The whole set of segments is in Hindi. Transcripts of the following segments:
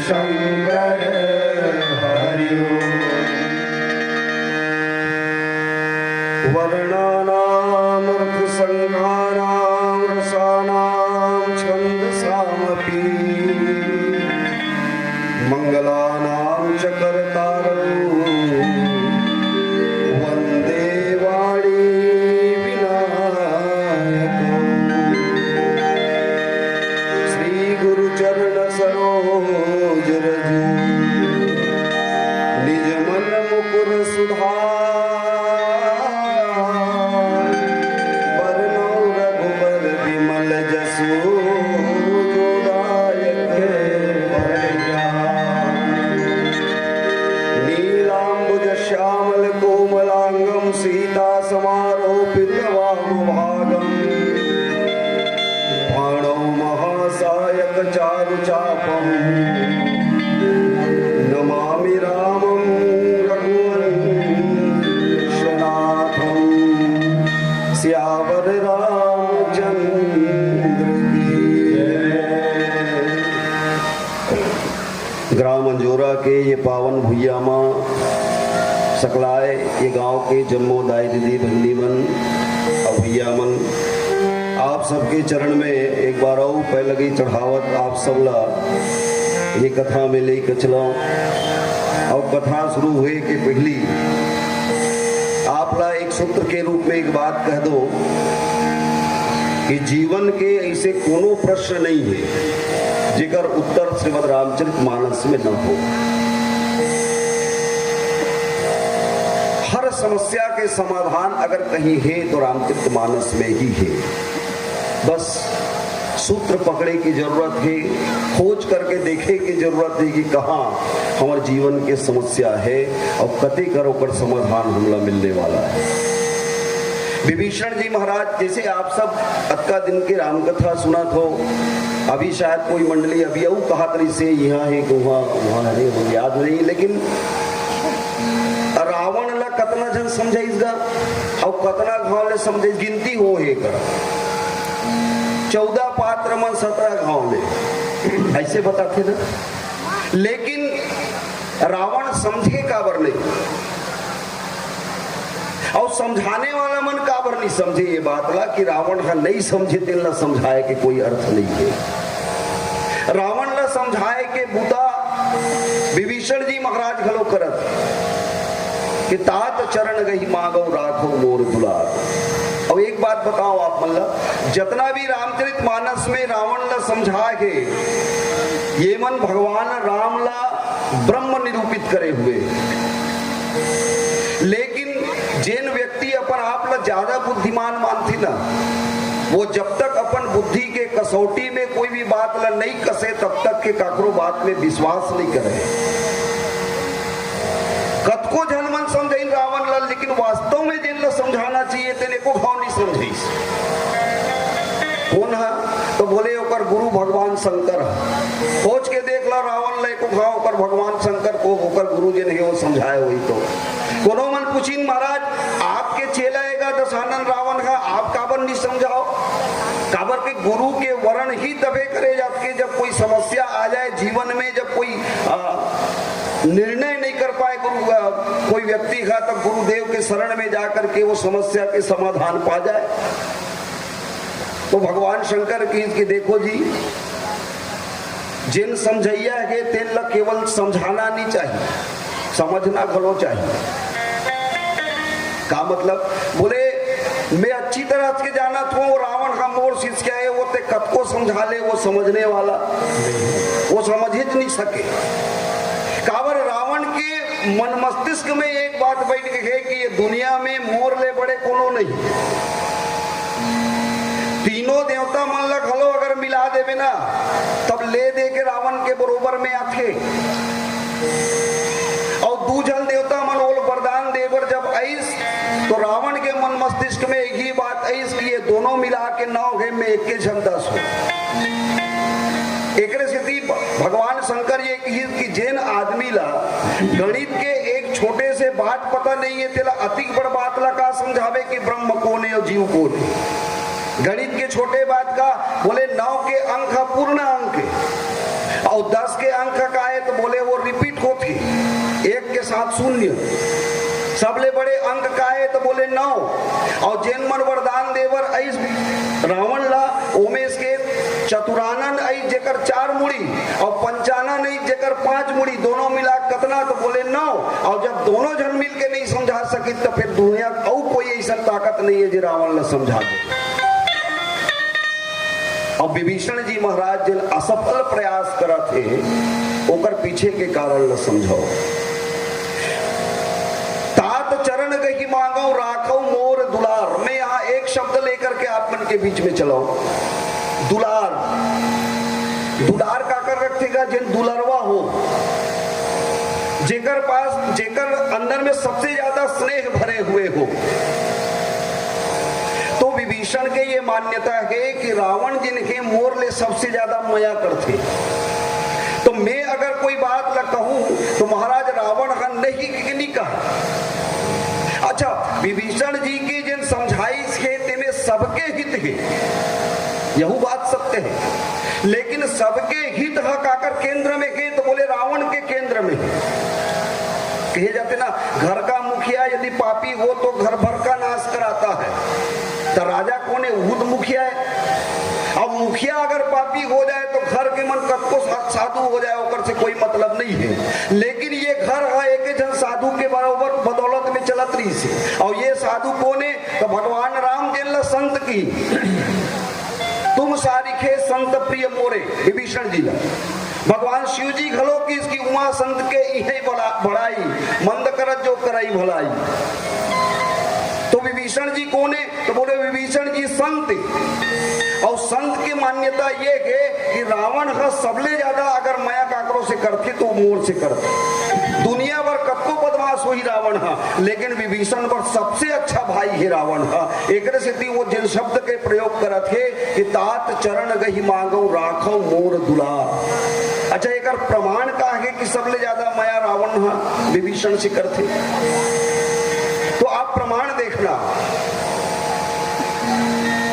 शंकर हरि वर्णानाम अर्थसंज्ञानाम रसानाम छंदसामपि मंगलानाम च कर्तारम् वंदे वाणी विनायकम् श्री गुरु चरण सरोज रज निज मन मुकुर सुधार बरनौ रघुबर विमल जसु जोदायक नीलांबुज श्यामल कोमलांगम सीता समारोपित वामभागम् बाणौ महासायक चारु चापम् नमामि रामं रघुवंशनाथं सियावर रामचंद्र की जय। ग्राम अंजोरा के ये पावन भुइयामा सकलाए ये गांव के जन्मोदाय दीदी बंदीमन अभैयामन आप सबके चरण में एक बार आओ पै लगी चढ़ावत आप सबला ये कथा में ले चलाओ और कथा शुरू हुए के पहली आपला एक सूत्र के रूप में एक बात कह दो कि जीवन के ऐसे कोनो प्रश्न नहीं है जिकर उत्तर श्रीमद् रामचरितमानस में न हो। हर समस्या के समाधान अगर कहीं है तो रामचरितमानस में ही है। बस सूत्र पकड़े की जरूरत है, खोज करके देखे की जरूरत है कि कहाँ हमारे जीवन के समस्या है और कते करो कर समाधान हमला मिलने वाला है। विभीषण जी महाराज जैसे आप सब अक्का दिन की रामकथा सुना तो अभी शायद कोई मंडली अभी अऊ कहा तरी से यहाँ है कि वहाँ है याद नहीं, लेकिन रावण ला कतना जन समझाइसगा और कतना गाँव ले समझाइस गिनती हो है कर 14 पात्र मन 17 गांव में ऐसे बताते ना, लेकिन रावण समझे काबर नहीं और समझाने वाला मन काबर नहीं समझे। ये बात ला कि रावण का नहीं समझे तेल ला समझाए के कोई अर्थ नहीं है। रावण ला समझाए के बूता विभीषण जी महाराज घलो करत कि तात चरण गही मांगो राखो मोर दुलार। अब एक बात बताओ आप मतलब जितना भी रामचरितमानस में रावण ला समझा के ये मन भगवान राम ला ब्रह्म निरूपित करे हुए, लेकिन जिन व्यक्ति अपन आप ला ज्यादा बुद्धिमान मानती ना वो जब तक अपन बुद्धि के कसौटी में कोई भी बात ला नहीं कसे तब तक के काकरो बात में विश्वास नहीं करे। कतको जनमन समझे रावण ला, लेकिन वास्तव में जिन ला समझाना चाहिए तेने को भाव नहीं समझी। कौन है तो बोले ओकर गुरु भगवान शंकर। खोज के देख ला रावण ला को भाव ओकर भगवान शंकर को ओकर गुरु जिन है वो समझाए वही तो कोनो मन पूछिन महाराज आपके चेला आएगा दशानन रावण का आप काबर नहीं समझाओ। काबर के गुरु के वर्ण ही तबे करे जाके जब कोई समस्या आ जाए जीवन में, जब कोई निर्णय नहीं कर पाए कोई व्यक्ति का, तब गुरुदेव के शरण में जाकर के वो समस्या के समाधान पा जाए। तो भगवान शंकर की देखो जी जिन समझैया है तेन ला केवल समझाना नहीं चाहिए, समझना घलो चाहिए। का मतलब बोले मैं अच्छी तरह से जाना था वो रावण का मोर शिष्य है वो ते कतको समझा ले वो समझने वाला वो समझ ही नहीं सके। काबर रावण के मन मस्तिष्क में एक बात बैठ के है कि ये दुनिया में मोर ले बड़े कोनो नहीं। तीनों देवता मन ला घलो अगर मिला देवे ना तब ले दे के रावण के बरोबर में आथे, और दूजन देवता मन ओल वरदान देवर जब आईस तो रावण के मन मस्तिष्क में एक ही बात आईस कि ये दोनों मिला के 9 घे में एक के जन 10 हो। एक स्थिति भगवान शंकर ये कि जैन आदमी ला गणित के एक छोटे से बात पता नहीं है तेला अति बड़ बात ला का समझावे कि ब्रह्म कौन है और जीव कौन है। गणित के छोटे बात का बोले 9 के अंक पूर्ण अंक और 10 के अंक का है मार्क 0। सबले बड़े अंक का है तो बोले 9। और जैन मन वरदान देवर ऐस रावण ला उमेश के चतुरानन ऐ जेकर 4 मुड़ी और पंचानन ऐ जेकर 5 मुड़ी, दोनों मिला कतना तो बोले 9। और जब दोनों जन मिल के नहीं समझा सकी तो फिर दुनिया और कोई ऐसा ताकत नहीं है जो रावण ला समझा दे। और विभीषण जी महाराज जिन असफल प्रयास करा थे ओकर पीछे के कारण न समझाओ। तात चरण गही मांगो राखो मोर दुलार। मैं यहाँ एक शब्द लेकर के आप मन के बीच में चलाऊं, दुलार। दुलार का कर रखेगा जिन दुलरवा हो, जेकर पास जेकर अंदर में सबसे ज्यादा स्नेह भरे हुए हो। तो विभीषण के ये मान्यता है कि रावण जिनके मोर ले सबसे ज्यादा माया करते। तो मैं अगर कोई बात न कहूं तो महाराज रावण का नहीं कहा। अच्छा, विभीषण जी की जिन समझाई खेते में सबके हित है, यही बात सत्य है, लेकिन सबके हित हक आकर केंद्र में के तो बोले रावण के केंद्र में कहे जाते ना, घर का मुखिया यदि पापी हो तो घर भर का नाश कराता है। तो राजा कौन है? वो तो मुखिया है। अब मुखिया अगर पापी हो जाए तो घर के मन कब साधु हो जाए ओकर से कोई मतलब नहीं है। लेकिन ये घर है एक जन साधु के बराबर बदौलत में चलत रही से। और ये साधु कौन है? तो भगवान राम जिन संत की तुम सारिखे संत प्रिय मोरे, विभीषण जी ला भगवान शिव जी घलो की इसकी उमा संत के इहे बढ़ाई, मंद करत जो कराई भलाई। तो विभीषण जी कौन है? तो बोले विभीषण जी संत। और संत की मान्यता ये है कि रावण का सबले ज्यादा अगर माया काकरों से करते तो मोर से करते। दुनिया भर कत्को बदमाश हुई रावण हा, लेकिन विभीषण पर सबसे अच्छा भाई है रावण हा। एक से वो जिन शब्द के प्रयोग करत है कि तात चरण गही मांगो राखो मोर दुलार। अच्छा, एक प्रमाण का है कि सबले ज्यादा माया रावण हा विभीषण से करते। तो आप प्रमाण देखना,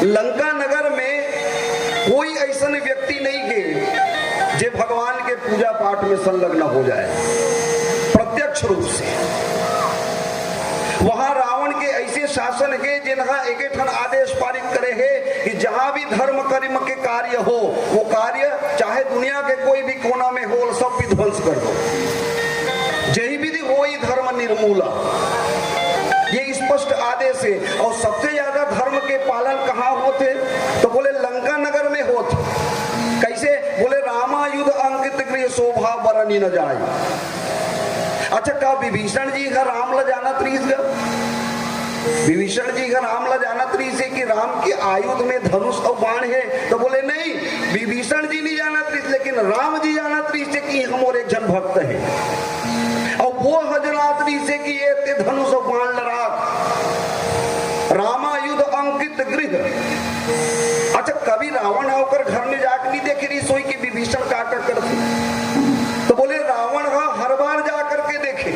लंका नगर में कोई ऐसा व्यक्ति नहीं है जो भगवान के पूजा पाठ में संलग्न हो जाए प्रत्यक्ष रूप से। वहां रावण के ऐसे शासन है जिनका एक ठन आदेश पारित करे है कि जहां भी धर्म कर्म के कार्य हो वो कार्य चाहे दुनिया के कोई भी कोना में हो सब विध्वंस कर दो। जही विधि हो ही धर्म निर्मूला, ये स्पष्ट आदेश है। और सबसे ज्यादा धर्म के पालन कहाँ होते? तो बोले लंका नगर में होते। कैसे? बोले रामायुध अंकित गृह शोभा बरनी न जाए। अच्छा, का विभीषण जी का राम ला जाना त्रीस गा? विभीषण जी का राम ला जाना त्रीस है कि राम के आयुध में धनुष और बाण है? तो बोले नहीं, विभीषण जी नहीं जाना त्रीस, लेकिन राम जी जाना त्रीस है कि हम और एक जन भक्त है और वो हजरात्री से कि ये धनुष और बाण लड़ाक रामायुध अंकित गृह। अच्छा, कभी रावण होकर घर में जाकर नहीं देखे रही सोई कि विभीषण का करते? तो बोले रावण हर बार जाकर के देखे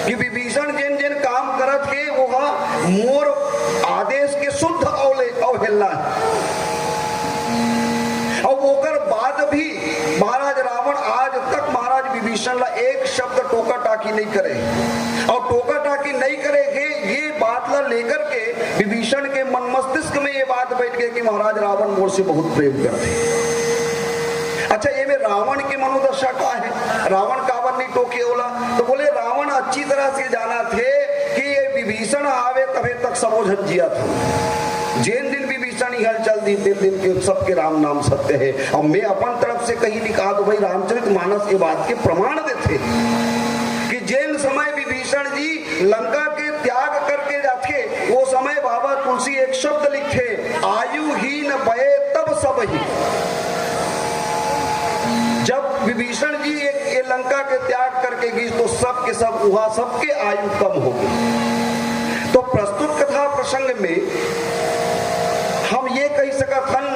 कि विभीषण जिन जिन काम करत है वो मोर आदेश के शुद्ध अवहेलना है। और ओकर बाद भी महाराज रावण आज तक महाराज विभीषण ला एक शब्द टोका टाकी नहीं करे। और टोका टाकी नहीं करेंगे ये बात ला लेकर के विभीषण के मन मस्तिष्क में ये बात बैठ गई कि महाराज रावण मोर से बहुत प्रेम करते। अच्छा, ये में रावण की मनोदशा का है? रावण कावर नहीं टोके होला? तो बोले रावण अच्छी तरह से जाना थे कि ये विभीषण आवे तभी तक समोझन जिया था। जिन दिन विभीषण ही हलचल दी तीन दिन के सबके राम नाम सत्य है। और मैं अपन तरफ से कहीं नहीं कहा तो भाई रामचरित मानस ये बात के प्रमाण देते कि जिन समय विभीषण जी लंका के त्याग करके जाते वो समय बाबा तुलसी एक शब्द लिखे, आयु ही न बहे तब सब ही। जब विभीषण जी ये लंका के त्याग करके गई तो सब के सब वहां सबके आयु कम हो गई। तो प्रस्तुत कथा प्रसंग में हम ये कह सकत हन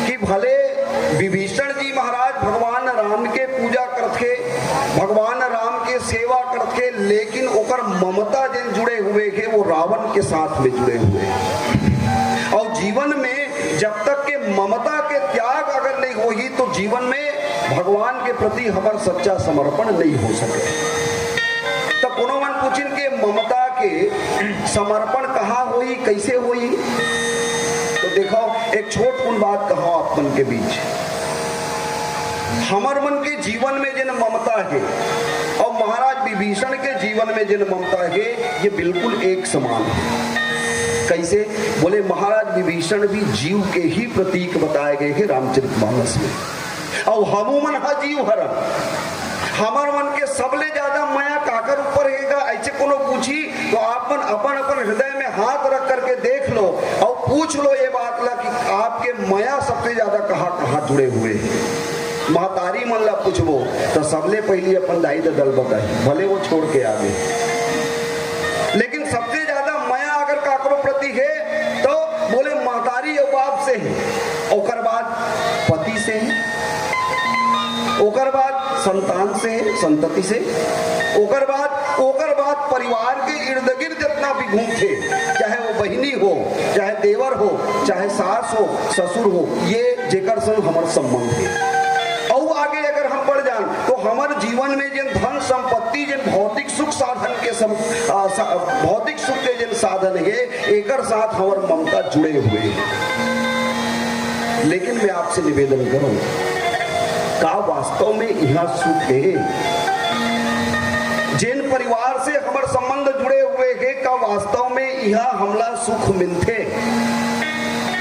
कि भले विभीषण जी महाराज भगवान राम के पूजा करते, भगवान राम के सेवा करते, लेकिन ओकर ममता जिन जुड़े हुए थे वो रावण के साथ में जुड़े हुए। और जीवन में जब तक के ममता के त्याग अगर नहीं होगी तो जीवन में भगवान के प्रति हमारा सच्चा समर्पण नहीं हो सके। तब कोनो मन पूछिन के ममता के समर्पण कहाँ होई, कैसे होई, तो देखो एक छोट उन बात कहो आप मन के बीच। हमर मन के जीवन में जिन ममता है और महाराज विभीषण के जीवन में जिन ममता है, ये बिल्कुल एक समान है। कैसे? बोले महाराज विभीषण भी जीव के ही प्रतीक बताए गए हैं रामचरितमानस में, और हमू मन हा जीव हरण, हमार मन के सबले ज्यादा माया काकर ऊपर हैगा, ऐसे कोनो पूछी तो आप मन अपन अपन हृदय में हाथ रख करके देख लो और पूछ लो ये बात ला कि आपके माया सबसे ज्यादा कहाँ कहाँ जुड़े हुए हैं। महतारी मन ला पूछबो तो सबले पहली अपन दाई दल बताई, भले वो छोड़ के आगे, लेकिन सबसे ज्यादा माया अगर काकरो प्रति है तो बोले महतारी और बाप से है, ओकर बाद पति से है, ओकर बाद संतान से, संतति से, ओकर बाद परिवार के इर्द गिर्द जितना भी घूमते, चाहे वो बहिनी हो, चाहे देवर हो, चाहे सास हो, ससुर हो, ये जेकर संग हमार संबंध है। और आगे अगर हम बढ़ जान तो हमारे जीवन में जिन धन संपत्ति, जिन भौतिक सुख साधन के भौतिक सुख के जिन साधन है, एकर साथ हमार ममता जुड़े हुए हैं। लेकिन मैं आपसे निवेदन करूं, का वास्तव में यहाँ सुख है? जिन परिवार से हमारे संबंध जुड़े हुए हैं, का वास्तव में यहाँ हमला सुख मिलते?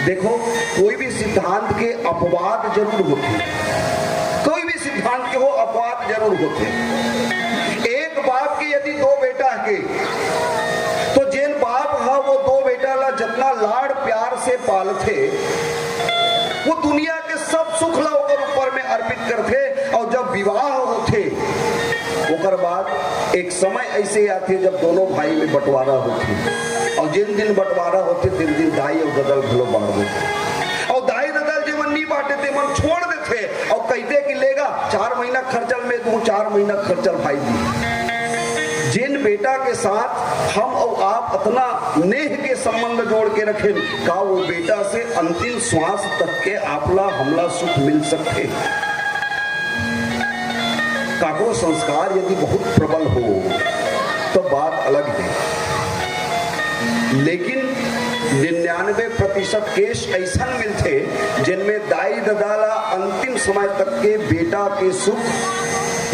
देखो, कोई भी सिद्धांत के अपवाद जरूर होते, कोई भी सिद्धांत के हो अपवाद जरूर होते। एक बाप के यदि दो बेटा है तो जिन बाप हा वो दो बेटा ला जितना लाड़ प्यार से पालते, वो दुनिया के सब सुख ला ऊपर में अर्पित करते, और जब विवाह होते ओकर बाद एक समय ऐसे आते जब दोनों भाई में बंटवारा होते, और जिन दिन बंटवारा होते दिन दिन दाई और ददल भलो बांट देते, और दाई ददल जीवन नहीं बांटे थे मन छोड़ देते, और कहते कि लेगा 4 महीना खर्चल में दूं, 4 महीना खर्चल भाई दी। जिन बेटा के साथ हम और आप अपना नेह के संबंध जोड़ के रखें, का वो बेटा से अंतिम श्वास तक के आपला हमला सुख मिल सकते। काको संस्कार यदि बहुत प्रबल हो तो बात अलग है, लेकिन 99% केस ऐसा मिलते जिनमें दाई ददाला अंतिम समय तक के बेटा के सुख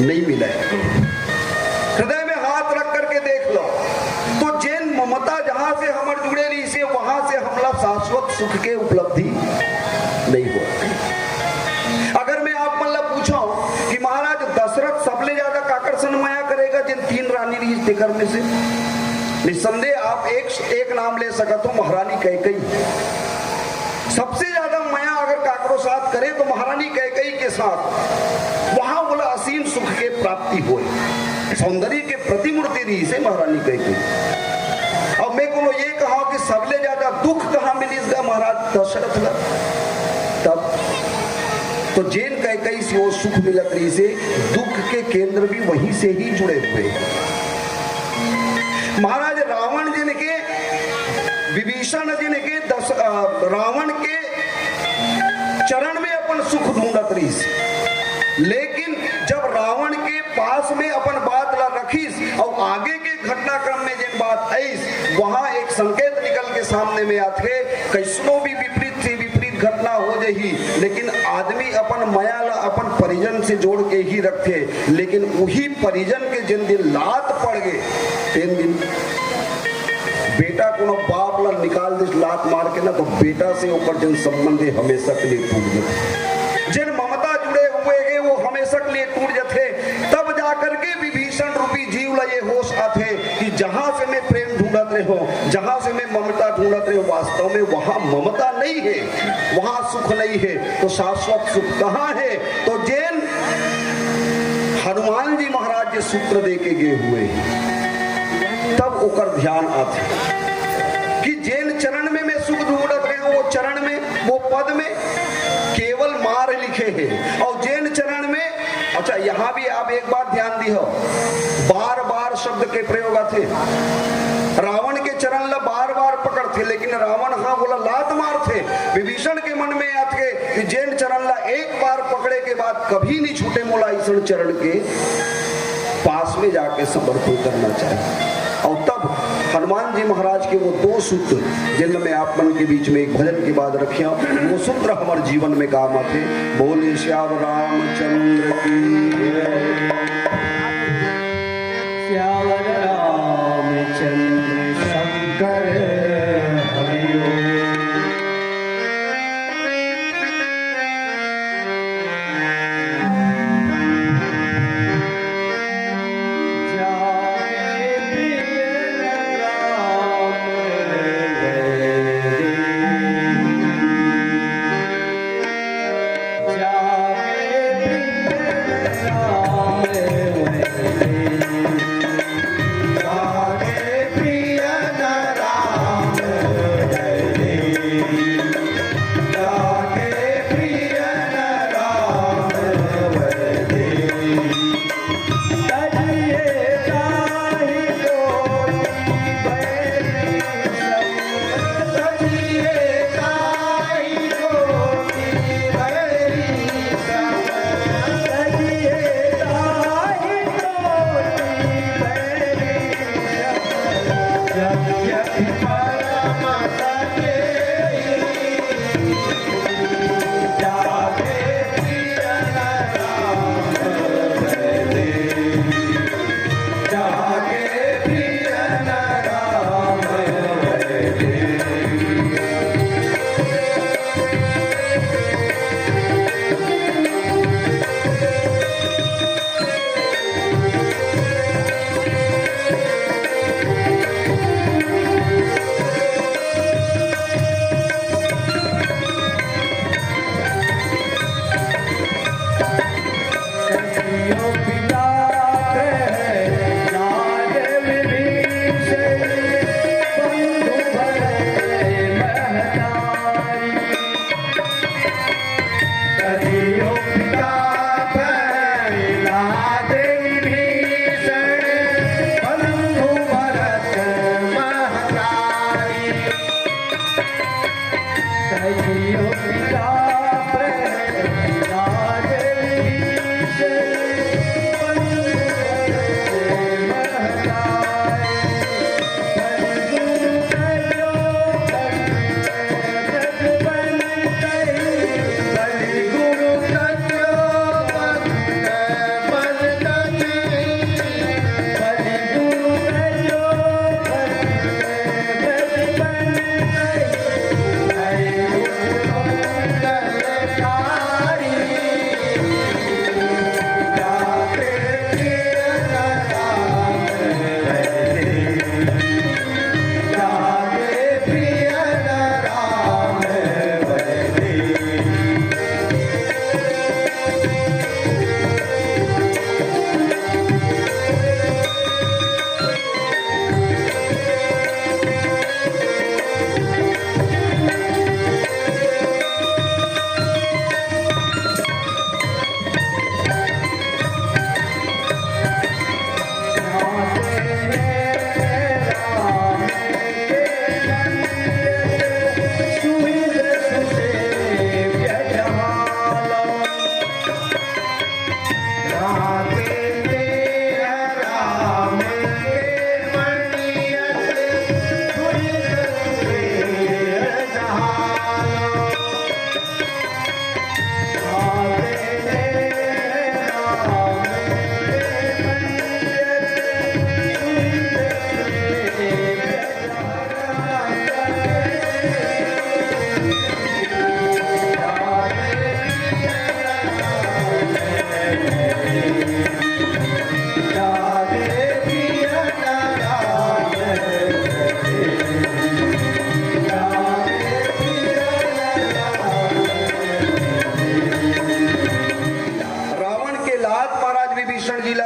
नहीं मिले। हृदय में हाथ रख करके देख लो तो जिन ममता जहां से हमारे जुड़े रही से वहां से हमला शाश्वत सुख के उपलब्धि नहीं हो। अगर मैं आप मतलब पूछा कि महाराज दशरथ सबले ज्यादा काकर्षण माया करेगा जिन 3 रानी रही देकर में से, निसंदेह आप एक नाम ले सकते हो, महारानी कैकेयी। सबसे ज्यादा माया अगर काकरो साथ करे तो महारानी कैकेयी के साथ, वहां बोला असीम सुख के प्राप्ति हो, सौंदर्य के प्रतिमूर्ति रही से महारानी कैकेयी। अब मैं को ये कहा कि सबले ज्यादा दुख कहां मिली महाराज दशरथ ला, तब तो जैन कैकेयी से वो सुख मिलत रही से, दुख के केंद्र भी वहीं से ही जुड़े हुए। महाराज रावण जिनके, विभीषण जिनके रावण के चरण में अपन सुख ढूंढत रही से, लेकिन जब रावण के पास में अपन बात ला रखीस और आगे के घटनाक्रम में जिन बात आई, वहां एक संकेत निकल के सामने में आते, कैसनो भी विपरीत से विपरीत घटना हो जाही, लेकिन आदमी अपन माया ला अपन परिजन से जोड़ के ही रखे, लेकिन वही परिजन के जिन दिन लात पड़ गए, तीन दिन बेटा को बाप ला निकाल दे लात मार के ना, तो बेटा से ऊपर जिन संबंध हमेशा के लिए टूट जाते, जिन ममता जुड़े हुए हैं वो हमेशा के लिए टूट जाते। तब जाकर के विभीषण रूपी जीव ला ये होश आते कि जहां से मैं प्रेम ढूंढत रहे हो, जहां से मैं ममता ढूंढत रहे हो, वास्तव में वहां ममता नहीं है, वहां सुख नहीं है, तो शाश्वत सुख कहां है? तो जैन हनुमान जी महाराज ये सूत्र दे के गए हुए हैं, तब ओकर ध्यान आते कि जैन चरण में मैं सुख ढूंढत रहे हूं, वो चरण में, वो पद में केवल मार लिखे हैं, और जैन चरण में, अच्छा यहां भी आप एक बात ध्यान दी हो, बार बार शब्द के प्रयोग आते। रावण के चरण ला बार बार पकड़ थे, लेकिन रावण हाँ बोला लात मार थे। विभीषण के मन में आते कि जैन चरण ला एक बार पकड़े के बाद कभी नहीं छूटे मोला ईश्वर चरण के, पास में जाके समर्पण करना चाहिए। और तब हनुमान जी महाराज के वो 2 सूत्र जिनमें आप मन के बीच में एक भजन के बाद रखे, वो सूत्र हमारे जीवन में काम आते। बोले श्याम रामचंद्र की, श्याम रामचंद्र शंकर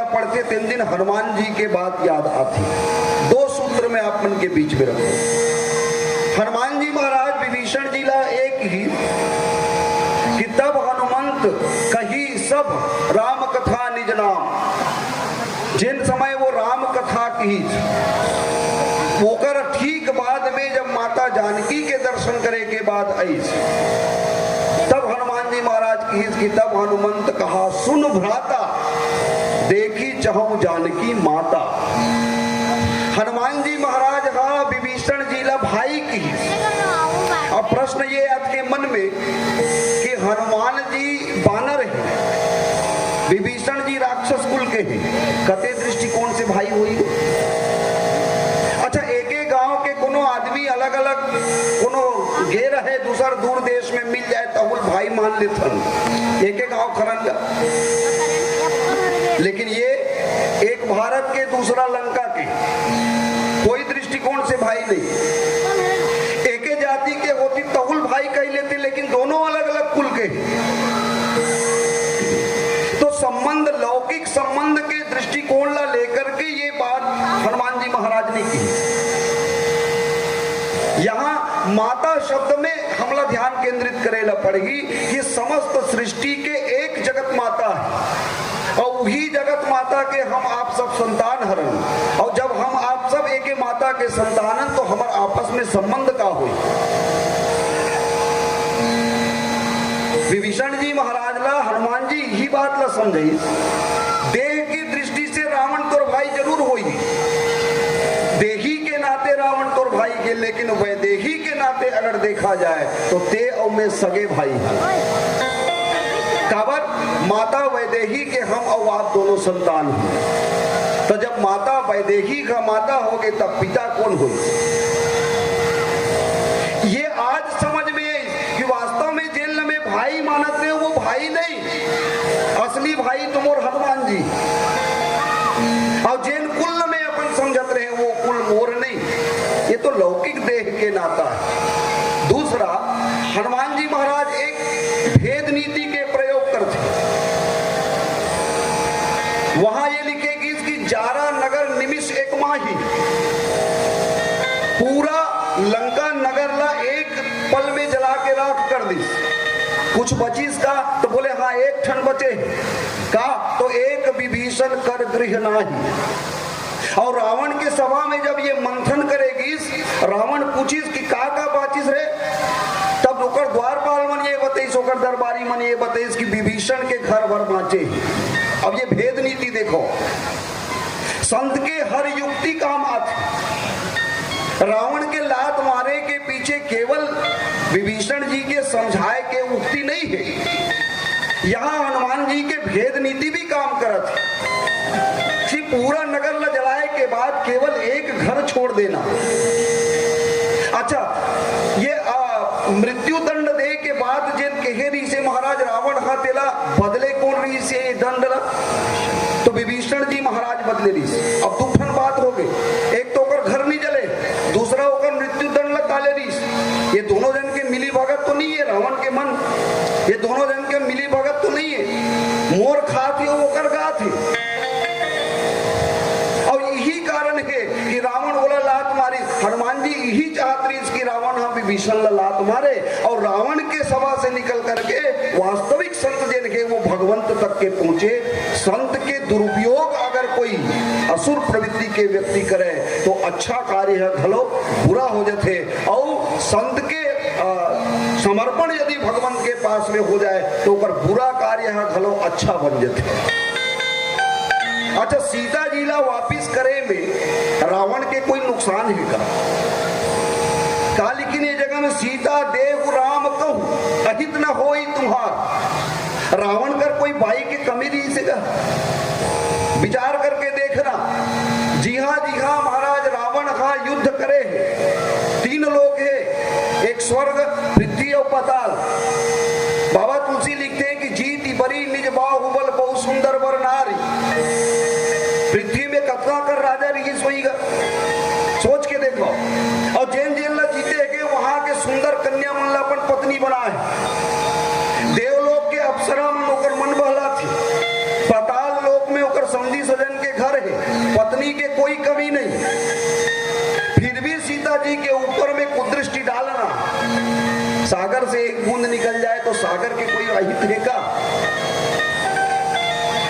पढ़ते 3 दिन हनुमान जी के बात याद आती। 2 सूत्र में आप मन के बीच में रखो। हनुमान जी महाराज विभीषण जी ला एक ही कि तब हनुमंत कही सब राम कथा निज नाम। जिन समय वो राम कथा की ओकर ठीक बाद में जब माता जानकी के दर्शन करे के बाद आई तब हनुमान जी महाराज की तब हनुमंत कहा सुन भ्राता देखी चहु जानकी माता। हनुमान जी महाराज हा विभीषण जी ला भाई की। अब प्रश्न ये आपके मन में कि हनुमान जी बानर है, विभीषण जी राक्षस कुल के हैं, कते दृष्टिकोण से भाई हुई। अच्छा, एक एक गांव के कोनो आदमी अलग अलग कोनो गे रहे दूसर दूर देश में मिल जाए तो वो भाई मान लेथन, एक एक गांव खरंजा। लेकिन ये एक भारत के दूसरा लंका के, कोई दृष्टिकोण से भाई नहीं। एक ही जाति के होती तहुल भाई कह लेते, लेकिन दोनों अलग अलग कुल के। तो संबंध, लौकिक संबंध के दृष्टिकोण ला लेकर के ये बात हनुमान जी महाराज ने की। यहाँ माता शब्द में हमला ध्यान केंद्रित करेला पड़ेगी कि समस्त सृष्टि के एक जगत माता है और वही जगत माता के हम आप सब संतान हरन। और जब हम आप सब एक माता के संतानन तो हमारे आपस में संबंध का हुई। विभीषण जी महाराज ला हनुमान जी यही बात ला समझाई। देह की दृष्टि से रावण तोर भाई जरूर होई, देही के नाते रावण तोर भाई के, लेकिन वैदेही के नाते अगर देखा जाए तो ते और में सगे भाई हैं। काबर माता वैदेही के हम और आप दोनों संतान हैं। तो जब माता वैदेही का माता हो गई तब पिता कौन हो? ये आज समझ में आई कि वास्तव में जेल में भाई मानते हो वो भाई नहीं, असली भाई तुम और हनुमान जी। और जेन कुल में अपन समझत रहे वो कुल मोर नहीं, ये तो लौकिक देह के नाता है। दूसरा, हनुमान जी महाराज एक भेद नीति के प्रयोग करते। वहां ये लिखेगी कि जारा नगर निमिष एक माही, पूरा लंका नगर ला एक पल में जला के राख कर दी। कुछ बचीस का तो बोले हाँ एक ठन बचे का, तो एक विभीषण कर गृह नाही। और रावण के सभा में जब ये मंथन करेगी, रावण पूछिस कि का बाचिस रे, तब ओकर द्वारपाल मन ये बतेस, ओकर दरबारी मन ये बतेस कि विभीषण के घर भर बाँचे। अब ये भेद नीति देखो, संत के हर युक्ति काम आती। रावण के लात मारे के पीछे केवल विभीषण जी के समझाए के उक्ति नहीं है, यहाँ हनुमान जी के भेद नीति भी काम करत है। पूरा नगर ल जलाए के बाद केवल एक घर छोड़ देना। अच्छा, ये मृत्यु दंड दे के बाद जिन केहरी से महाराज रावण हाथेला बदले कौन रही से दंड ला, तो विभीषण जी महाराज बदले रही। अब दो ठन बात हो गई, एक तो ओकर घर नहीं जले, दूसरा होकर मृत्यु दंड ला ताले रही। ये दोनों जन के मिली भगत तो नहीं है, रावण के मन ये दोनों जन के मिली भगत तो नहीं है। मोर खाती हो ओकर गात है। और यही कारण है कि रावण बोला लात मारी, हनुमान जी यही चाहत रही कि रावण हम विभीषण ला लात मारे और रावण के सभा से निकल करके वास्तविक संत जिन के वो भगवंत तक के पहुंचे। संत के दुरुपयोग अगर कोई असुर प्रवृत्ति के व्यक्ति करे तो अच्छा कार्य है घलो बुरा हो जाते, और संत के समर्पण यदि भगवंत के पास में हो जाए तो पर बुरा कार्य है घलो अच्छा बन जाते। अच्छा, सीता जी ला वापिस करे में रावण के कोई नुकसान ही का, लेकिन ये जगह में सीता देव राम कहूं अहित न होई तुम्हार। रावण कर कोई भाई की कमी नहीं सेगा, विचार करके देखना। जी हाँ महाराज, रावण हाँ युद्ध करे है, तीन लोग है, एक स्वर्ग पृथ्वी और पाताल। बाबा तुलसी लिखते हैं कि जीती बरी निज बाहुबल बहुत सुंदर बर नारी। पृथ्वी में कतना कर राजा रही सोईगा, सोच के देखो। और जैन जेल ला जीते के वहां के सुंदर कन्या मन ला अपन पत्नी बनाए। देवलोक के अप्सरा मन ओकर मन बहला थी, पाताल लोक में ओकर समधी सजन के घर है, पत्नी के कोई कमी नहीं। फिर भी सीता जी के ऊपर में कुदृष्टि डालना, सागर से एक बूंद निकल जाए तो सागर के कोई अहित है का?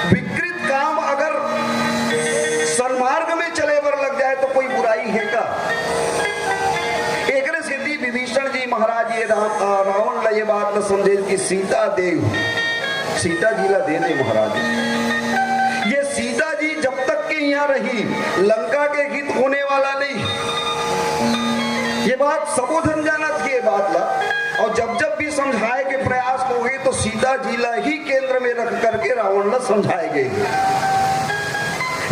विकृत काम अगर सन्मार्ग में चले बर लग जाए तो कोई बुराई है का? एक सिद्धि विभीषण जी महाराज ये रावण ला ये बात न समझे कि सीता देव, सीता जी ला दे दे महाराज। ये सीता जी जब तक के यहाँ रही लंका के हित होने वाला नहीं, ये बात सबोधन जानत की बात ला। और जब जब भी समझाए के प्रयास होगी तो सीता जी ला ही केंद्र में रख करके रावण ला समझाए गए।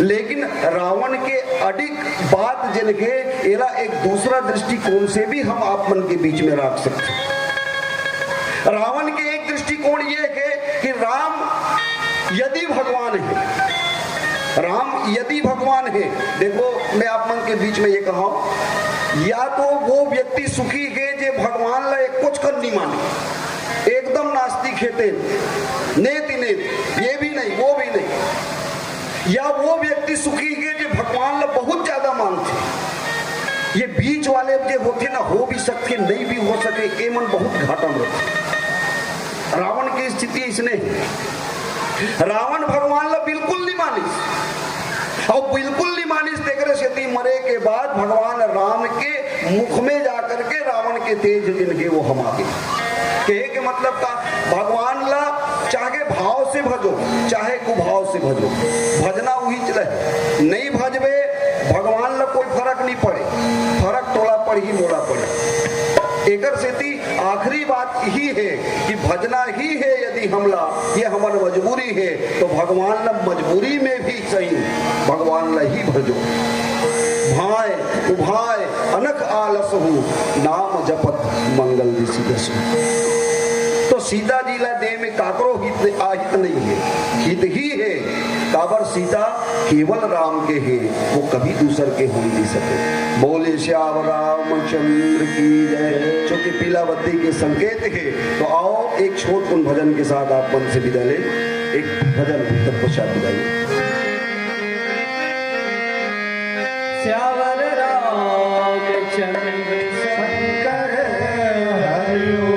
लेकिन रावण के अडिक बात जिनके एला एक दूसरा दृष्टिकोण से भी हम आप मन के बीच में रख सकते। रावण के एक दृष्टिकोण ये है कि राम यदि भगवान है, राम यदि भगवान है, देखो मैं आप मन के बीच में ये कहा, या तो वो व्यक्ति सुखी है जो भगवान ला एक कुछ कर नहीं माने, एकदम नास्तिक है, नेति नेति, ये भी नहीं वो भी नहीं, या वो व्यक्ति सुखी है जो भगवान ला बहुत ज्यादा मानते। ये बीच वाले जो होते ना, हो भी सकते नहीं भी हो सके, ये मन बहुत घाटा में रहते। रावण की स्थिति इसने है, रावण भगवान ला बिल्कुल नहीं मानिस, और बिल्कुल नहीं मानिस तेकरे से मरे के बाद भगवान राम के मुख में जाकर के रावण के तेज जिनके वो हम आगे कहे के मतलब का, भगवान ला चाहे भाव से भजो चाहे कुभाव से भजो, भजना वही चले, नहीं भजबे भगवान ला कोई फर्क नहीं पड़े, फर्क तोड़ा पड़ ही मोड़ा पड़े। एकर सेती आखिरी बात यही है कि भजना ही है यदि हमला, ये हमारी मजबूरी है तो भगवान ला मजबूरी में भी सही भगवान ला ही भजो। भाय उभाय अनक आलस हो, नाम जपत मंगल दिशि दसु। तो सीता जी ला देह में काकरो हित आहित नहीं है, हित ही है। काबर सीता केवल राम के है, वो कभी दूसर के हो नहीं सके। बोले श्याम रामचंद्र की जय। चूंकि पीला बत्ती के संकेत है तो आओ एक छोट उन भजन के साथ आप मन से विदा ले, एक भजन तत्पश्चात विदाई। श्यावर रामचंद्र शंकर हरिओ।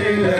लीला